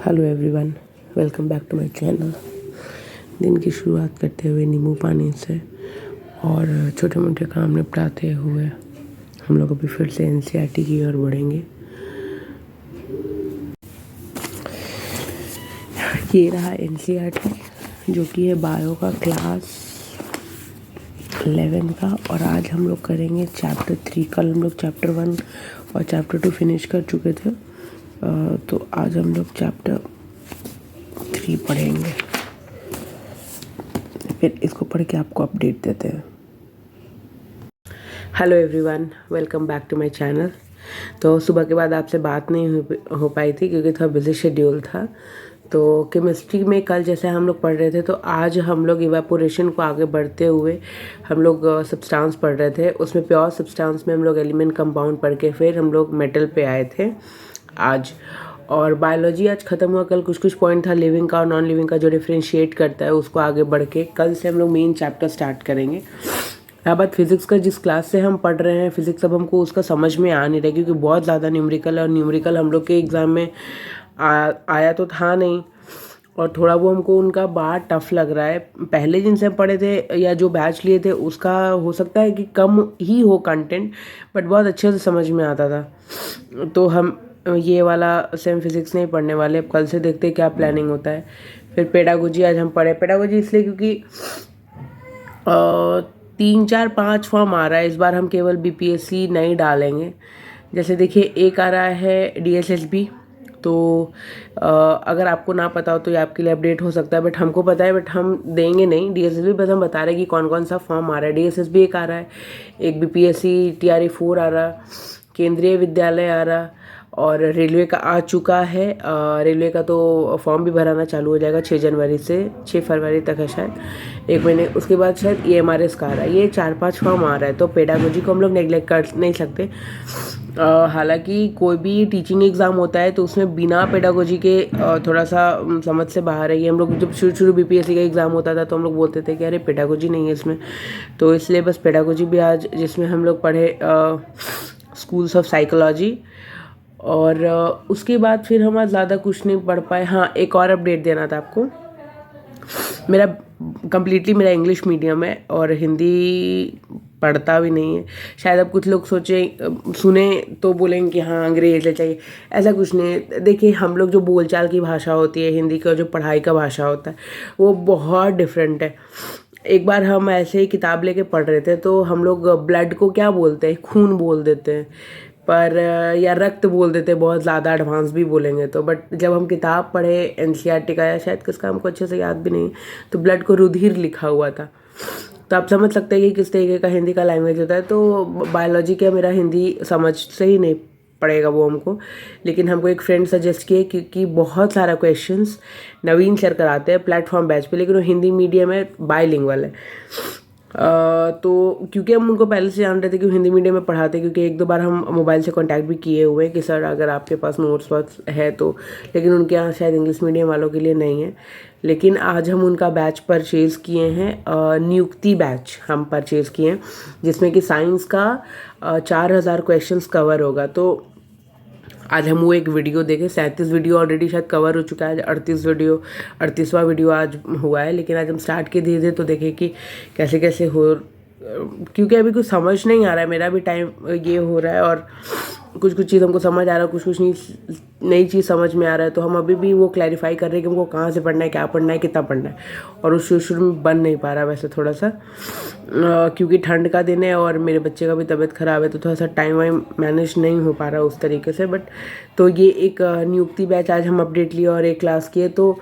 Hello everyone, welcome back to my channel. दिन की शुरुआत करते हुए नींबू पानी से और छोटे मोटे काम निपटाते हुए हम लोग अभी फिर से एनसीईआरटी की ओर बढ़ेंगे। ये रहा एनसीईआरटी जो कि है बायो का क्लास 11 का, और आज हम लोग करेंगे चैप्टर 3। कल हम लोग चैप्टर 1 और चैप्टर 2 फिनिश कर चुके थे, तो आज हम लोग चैप्टर 3 पढ़ेंगे। फिर इसको पढ़ के आपको अपडेट देते हैं। Hello everyone, welcome back to my channel. तो सुबह के बाद आपसे बात नहीं हो पाई थी क्योंकि थोड़ा बिजी शेड्यूल था। तो केमिस्ट्री में कल जैसे हम लोग पढ़ रहे थे, तो आज हम लोग इवेपोरेशन को आगे बढ़ते हुए हम लोग सब्सटेंस पढ़ रहे थे। उसमें प्योर सब्सटेंस में हम लोग एलिमेंट कंपाउंड पढ़ के फिर हम लोग मेटल पे आए थे आज। और बायोलॉजी आज ख़त्म हुआ। कल कुछ पॉइंट था लिविंग का और नॉन लिविंग का जो डिफ्रेंशिएट करता है, उसको आगे बढ़ के कल से हम लोग मेन चैप्टर स्टार्ट करेंगे। यहाँ बात फिज़िक्स का, जिस क्लास से हम पढ़ रहे हैं फिज़िक्स, अब हमको उसका समझ में आ नहीं रहा क्योंकि बहुत ज़्यादा न्यूमेरिकल है, और न्यूमेरिकल हम लोग के एग्ज़ाम में आया तो था नहीं, और थोड़ा वो हमको उनका बात टफ लग रहा है। पहले जिनसे हम पढ़े थे या जो बैच लिए थे उसका हो सकता है कि कम ही हो कंटेंट, बट बहुत अच्छे से समझ में आता था। तो हम ये वाला सेम फिज़िक्स नहीं पढ़ने वाले। अब कल से देखते हैं क्या प्लानिंग होता है। फिर पेडागोजी आज हम पढ़े। पेडागोजी इसलिए क्योंकि 3 4 5 फॉर्म आ रहा है इस बार। हम केवल बीपीएससी नहीं डालेंगे। जैसे देखिए, एक आ रहा है डीएसएसबी। तो अगर आपको ना पता हो तो ये आपके लिए अपडेट हो सकता है, बट हमको पता है, बट हम देंगे नहीं डीएसएसबी। बस हम बता रहे हैं कि कौन कौन सा फॉर्म आ रहा है। डीएसएसबी एक आ रहा है, एक बीपीएससी टीआरई 4 आ रहा, केंद्रीय विद्यालय आ रहा, और रेलवे का आ चुका है। रेलवे का तो फॉर्म भी भराना चालू हो जाएगा 6 जनवरी से, 6 फरवरी तक है शायद, 1 महीने। उसके बाद शायद ईएमआरएस का आ रहा है। ये 4-5 फॉर्म आ रहा है। तो पेडागोजी को हम लोग नेगलेक्ट कर नहीं सकते। हालांकि कोई भी टीचिंग एग्ज़ाम होता है तो उसमें बिना पेडागोजी के थोड़ा सा समझ से बाहर है। ये हम लोग जब शुरू बीपीएससी का एग्ज़ाम होता था तो हम लोग बोलते थे कि अरे पेडागोजी नहीं है इसमें, तो इसलिए बस पेडागोजी भी आज, जिसमें हम लोग पढ़े स्कूल्स ऑफ साइकोलॉजी। और उसके बाद फिर हम आज ज़्यादा कुछ नहीं पढ़ पाए। हाँ, एक और अपडेट देना था आपको। मेरा कम्प्लीटली मेरा इंग्लिश मीडियम है और हिंदी पढ़ता भी नहीं है। शायद अब कुछ लोग सुने तो बोलेंगे कि हाँ अंग्रेज़ चाहिए। ऐसा कुछ नहीं। देखिए, हम लोग जो बोलचाल की भाषा होती है हिंदी का, जो पढ़ाई का भाषा होता है, वो बहुत डिफरेंट है। एक बार हम ऐसे ही किताब लेके पढ़ रहे थे, तो हम लोग ब्लड को क्या बोलते हैं, खून बोल देते हैं, पर या रक्त बोल देते हैं, बहुत ज़्यादा एडवांस भी बोलेंगे तो। बट जब हम किताब पढ़े एनसीईआरटी का, या शायद किसका हमको अच्छे से याद भी नहीं, तो ब्लड को रुधिर लिखा हुआ था। तो आप समझ सकते हैं कि किस तरीके का हिंदी का लैंग्वेज होता है। तो बायोलॉजी का मेरा हिंदी समझ से ही नहीं पड़ेगा वो हमको। लेकिन हमको एक फ्रेंड सजेस्ट किए क्योंकि बहुत सारा क्वेश्चंस नवीन सर कराते हैं प्लेटफॉर्म बैच पे, लेकिन वो हिंदी मीडियम है, बाईलिंगुअल है। तो क्योंकि हम उनको पहले से जान रहे थे कि वो हिंदी मीडियम में पढ़ाते, क्योंकि 1-2 बार हम मोबाइल से कांटेक्ट भी किए हुए हैं कि सर अगर आपके पास नोट्स वोट्स है तो, लेकिन उनके यहाँ शायद इंग्लिश मीडियम वालों के लिए नहीं है। लेकिन आज हम उनका बैच परचेज़ किए हैं, नियुक्ति बैच हम परचेज़ किए हैं, जिसमें कि साइंस का 4000 क्वेश्चंस कवर होगा। तो आज हम वो एक वीडियो देखें। 37 वीडियो ऑलरेडी शायद कवर हो चुका है, 38वां वीडियो आज हुआ है। लेकिन आज हम स्टार्ट के धीरे तो देखें कि कैसे कैसे हो, क्योंकि अभी कुछ समझ नहीं आ रहा है। मेरा भी टाइम ये हो रहा है, और कुछ चीज़ हमको समझ आ रहा है, कुछ नई चीज़ समझ में आ रहा है। तो हम अभी भी वो क्लैरिफाई कर रहे हैं कि हमको कहाँ से पढ़ना है, क्या पढ़ना है, कितना पढ़ना है, और उस शुरू में बन नहीं पा रहा वैसे थोड़ा सा, क्योंकि ठंड का दिन है और मेरे बच्चे का भी तबीयत ख़राब है, तो थोड़ा सा टाइम वाइम मैनेज नहीं हो पा रहा उस तरीके से। बट तो ये एक नियुक्ति बैच आज हम अपडेट लिए और एक क्लास किए। तो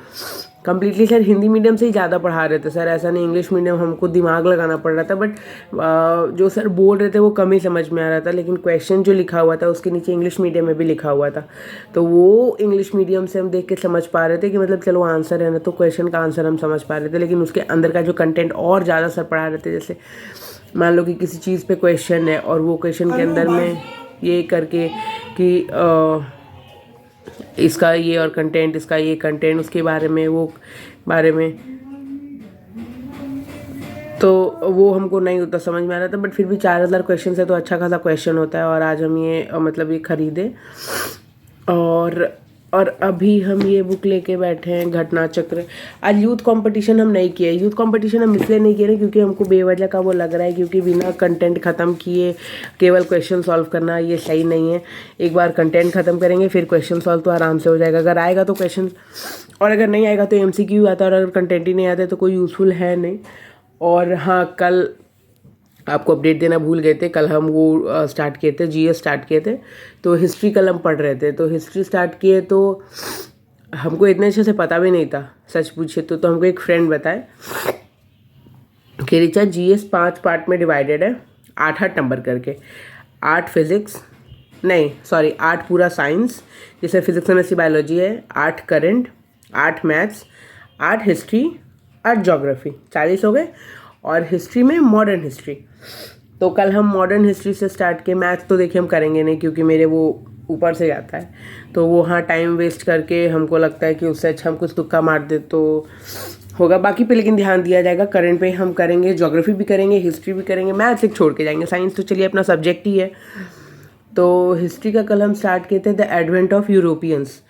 कम्प्लीटली सर हिंदी मीडियम से ही ज़्यादा पढ़ा रहे थे सर, ऐसा नहीं इंग्लिश मीडियम हमको दिमाग लगाना पड़ रहा था। बट जो सर बोल रहे थे वो कम ही समझ में आ रहा था, लेकिन क्वेश्चन जो लिखा हुआ था उसके नीचे इंग्लिश मीडियम में भी लिखा हुआ था, तो वो इंग्लिश मीडियम से हम देख के समझ पा रहे थे कि मतलब चलो आंसर है ना, तो क्वेश्चन का आंसर हम समझ पा रहे थे। लेकिन उसके अंदर का जो कंटेंट और ज़्यादा सर पढ़ा रहे थे, जैसे मान लो कि किसी चीज़ पे क्वेश्चन है और वो क्वेश्चन के अंदर में ये करके कि इसका ये और कंटेंट, इसका ये कंटेंट, उसके बारे में वो बारे में, तो वो हमको नहीं उतना समझ में आ रहा था। बट फिर भी 4000 क्वेश्चन है तो अच्छा खासा क्वेश्चन होता है, और आज हम ये मतलब ये खरीदे। और और अभी हम ये बुक लेके बैठे हैं घटना चक्र। आज यूथ कंपटीशन हम नहीं किए। यूथ कंपटीशन हम इसलिए नहीं किए ना क्योंकि हमको बेवजह का वो लग रहा है, क्योंकि बिना कंटेंट ख़त्म किए केवल क्वेश्चन सॉल्व करना ये सही नहीं है। एक बार कंटेंट ख़त्म करेंगे फिर क्वेश्चन सॉल्व तो आराम से हो जाएगा। अगर आएगा तो क्वेश्चन, और अगर नहीं आएगा तो MCQ आता है, और अगर कंटेंट ही नहीं आता तो कोई यूज़फुल है नहीं। और हाँ, कल आपको अपडेट देना भूल गए थे, कल हम वो स्टार्ट किए थे, GS स्टार्ट किए थे। तो हिस्ट्री कल हम पढ़ रहे थे, तो हिस्ट्री स्टार्ट किए तो हमको इतने अच्छे से पता भी नहीं था सच पूछे तो हमको एक फ्रेंड बताए कि रिचा GS 5 पार्ट में डिवाइडेड है, 8 नंबर करके। 8 फिजिक्स, नहीं सॉरी 8 पूरा साइंस, जैसे फिजिक्स केमिस्ट्री बायोलॉजी है, 8 करंट, 8 मैथ्स, 8 हिस्ट्री, 8 जोग्राफी, 40 हो गए। और हिस्ट्री में मॉडर्न हिस्ट्री, तो कल हम मॉडर्न हिस्ट्री से स्टार्ट किए। मैथ्स तो देखिए हम करेंगे नहीं क्योंकि मेरे वो ऊपर से जाता है, तो वो हाँ टाइम वेस्ट करके हमको लगता है कि उससे अच्छा हम कुछ तुक्का मार दे तो होगा। बाकी पे लेकिन ध्यान दिया जाएगा, करंट पे हम करेंगे, ज्योग्राफी भी करेंगे, हिस्ट्री भी करेंगे, मैथ्स एक छोड़ के जाएंगे। साइंस तो चलिए अपना सब्जेक्ट ही है। तो हिस्ट्री का कल हम स्टार्ट किए थे द एडवेंट ऑफ यूरोपियंस।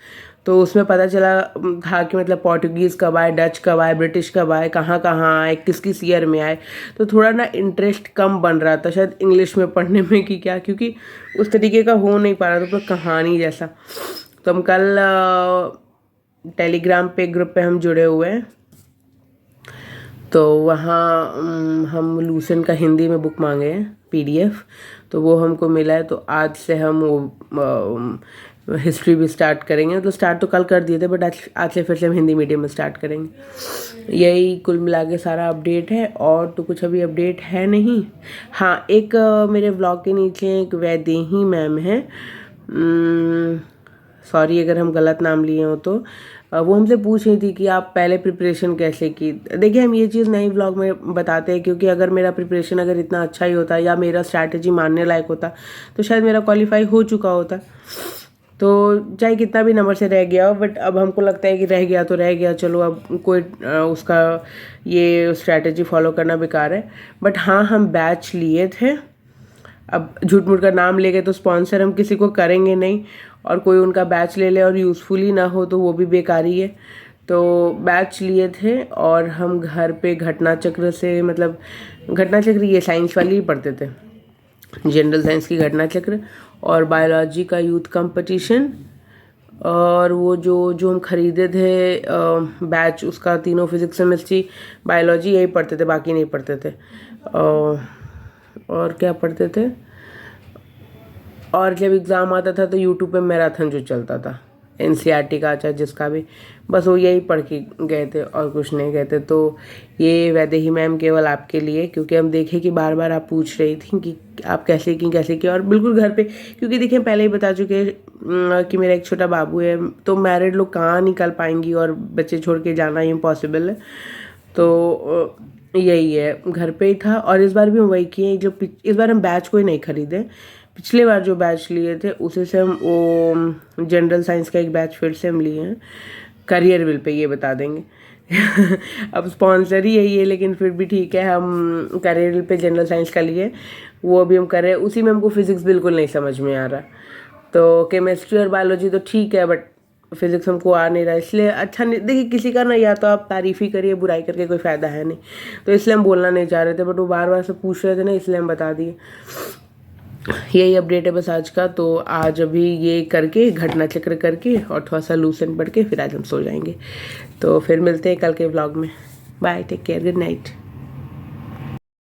तो उसमें पता चला था कि मतलब पोर्टुगीज़ कब आए, डच कब आए, ब्रिटिश कब आए, कहाँ कहाँ आए, किस किस ईयर में आए। तो थोड़ा ना इंटरेस्ट कम बन रहा था शायद इंग्लिश में पढ़ने में कि क्या, क्योंकि उस तरीके का हो नहीं पा रहा था, तो कहानी जैसा। तो हम कल टेलीग्राम पे ग्रुप पे हम जुड़े हुए हैं, तो वहाँ हम लूसेंट का हिंदी में बुक मांगे हैं PDF, तो वो हमको मिला है। तो आज से हम वो हिस्ट्री भी स्टार्ट करेंगे। तो स्टार्ट तो कल कर दिए थे, बट आज से फिर से हम हिंदी मीडियम में स्टार्ट करेंगे। यही कुल मिला के सारा अपडेट है, और तो कुछ अभी अपडेट है नहीं। हाँ, एक मेरे ब्लॉग के नीचे एक वैदेही मैम है, सॉरी अगर हम गलत नाम लिए हो तो, वो हमसे पूछ रही थी कि आप पहले प्रिपरेशन कैसे की। देखिए हम ये चीज़ नई ब्लॉग में बताते हैं, क्योंकि अगर मेरा प्रिपरेशन अगर इतना अच्छा ही होता या मेरा स्ट्रैटेजी मानने लायक होता तो शायद मेरा क्वालिफाई हो चुका होता। तो चाहे कितना भी नंबर से रह गया हो, बट अब हमको लगता है कि रह गया तो रह गया, चलो अब कोई उसका ये स्ट्रैटेजी फॉलो करना बेकार है। बट हाँ, हम बैच लिए थे। अब झूठ मूठ का नाम ले गए तो स्पॉन्सर हम किसी को करेंगे नहीं, और कोई उनका बैच ले ले और यूज़फुल ही ना हो तो वो भी बेकार ही है। तो बैच लिए थे, और हम घर पे घटना चक्र से, मतलब घटना चक्र ये साइंस वाली ही पढ़ते थे, जनरल साइंस की घटना चक्र, और बायोलॉजी का यूथ कंपटीशन, और वो जो हम खरीदे थे बैच, उसका तीनों फिजिक्स केमिस्ट्री बायोलॉजी यही पढ़ते थे, बाकी नहीं पढ़ते थे। और क्या पढ़ते थे, और जब एग्ज़ाम आता था तो यूट्यूब पे मैराथन जो चलता था NCERT का, चाहे जिसका भी, बस वो यही पढ़ के गए थे और कुछ नहीं गए थे। तो ये वैदेही मैम केवल आपके लिए, क्योंकि हम देखे कि बार बार आप पूछ रही थी कि आप कैसे की, और बिल्कुल घर पे, क्योंकि देखिए पहले ही बता चुके कि मेरा एक छोटा बाबू है, तो मैरिड लोग कहाँ निकल पाएंगी, और बच्चे छोड़ के जाना इम्पॉसिबल है। तो यही है, घर पे ही था। और इस बार भी हम वही किए, जो इस बार हम बैच कोई नहीं खरीदे। पिछले बार जो बैच लिए थे उसी से हम वो जनरल साइंस का एक बैच फिर से हम लिए हैं, करियर विल पे, ये बता देंगे। अब स्पॉन्सर ही यही है, लेकिन फिर भी ठीक है, हम career will pay general science का लिए, वो अभी हम कर रहे हैं। उसी में हमको फिज़िक्स बिल्कुल नहीं समझ में आ रहा, तो केमिस्ट्री और बायोलॉजी तो ठीक है, बट फिज़िक्स हमको आ नहीं रहा, इसलिए अच्छा नहीं। देखिए किसी का ना, या तो आप तारीफ़ ही करिए, बुराई करके कोई फ़ायदा है नहीं, तो इसलिए हम बोलना नहीं चाह रहे थे, बट वो बार बार से पूछ रहे थे ना, इसलिए हम बता दिए। यही अपडेट है बस आज का। तो आज अभी ये करके, घटना चक्र करके, और थोड़ा सा लूसेंट पढ़ के फिर आज हम सो जाएंगे। तो फिर मिलते हैं कल के व्लॉग में। Bye, take care, good night.